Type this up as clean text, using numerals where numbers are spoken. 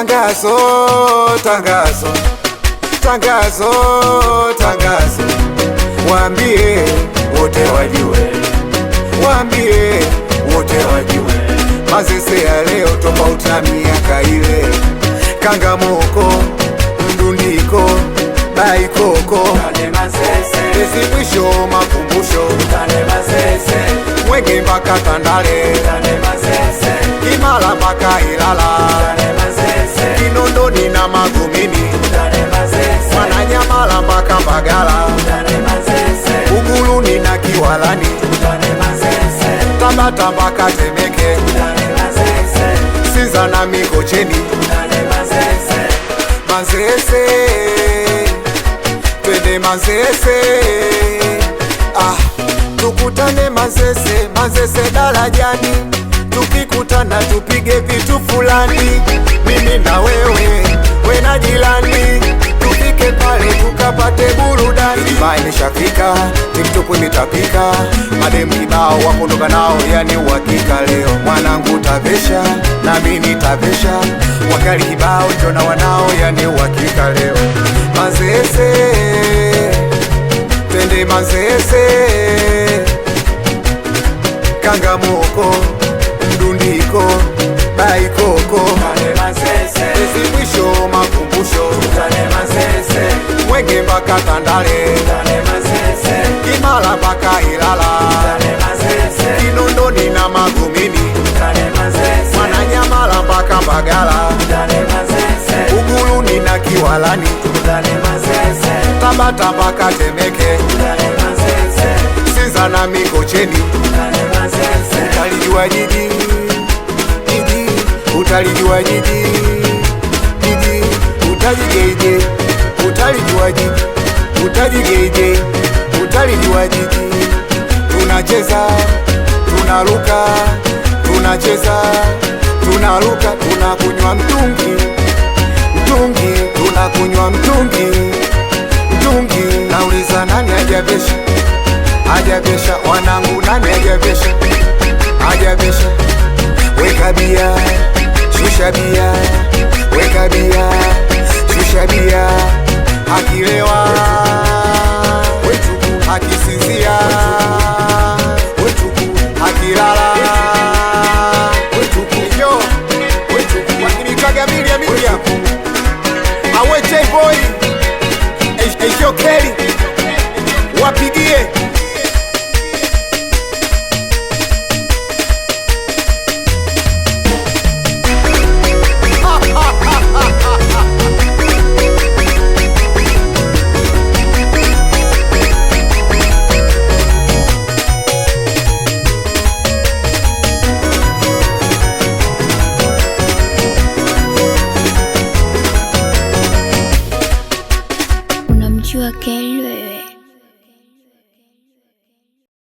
Tangazo, tangazo, tangazo, tangazo, waambie wote wajue, waambie wote wajue, Manzese ya leo tofauti na miaka ile. Kangamoko, mdundiko, baikoko, ezi mwisho makumbusho, Mwenge mpaka Tandale, Kimara mpaka Ilala, Kinondoni na Magomeni, Mwananyamala mpaka Mbagala, Buguruni na Kiwalani, Tabata mpaka Temeke, Sinza na Mikocheni. Manzese, twende Manzese, tukutane Manzese, Manzese darajani, tukikutana tupige vitu fulani, mimi na wewe, we na jirani, tufike pale tukapate burudani. Ijumaa imeshafika, TikTok imetapika, mademu kibao wakondoka nao, yani uhakika leo. Mwanangu tavesha, na mimi tavesha, wakali kibao njona wanao, yani uhakika leo. Manzese, twende Manzese, Kangamoko, mdundiko, baikoko, ezi mwisho makumbusho, Mwenge mpaka Tandale, Kimara mpaka Ilala, Kinondoni na Magomeni, Mwananyamala mpaka Mbagala, Buguruni na Kiwalani, Tabata mpaka Temeke, Sinza na Mikocheni. Utalijua jiji, jiji, utalijua jiji, jiji, utajigeje, utalijua jiji, utajigeje, utalijua jiji. Tunacheza, tunaruka, tunacheza, tunaruka, tunakunywa mtungi, mtungi, tunakunywa mtungi, mtungi. Nauliza nani hajavesha, hajavesha, wanangu nani hajavesha, hajavesha. Weka bia, shusha bia, weka bia, shusha bia. Akilewa wetu, akisinzia wetu, akilala wetu, yo wetu, wakinikaga milia milia, awe J-Boy, Ejo Kelly, wapigie. Unamjua Kelly?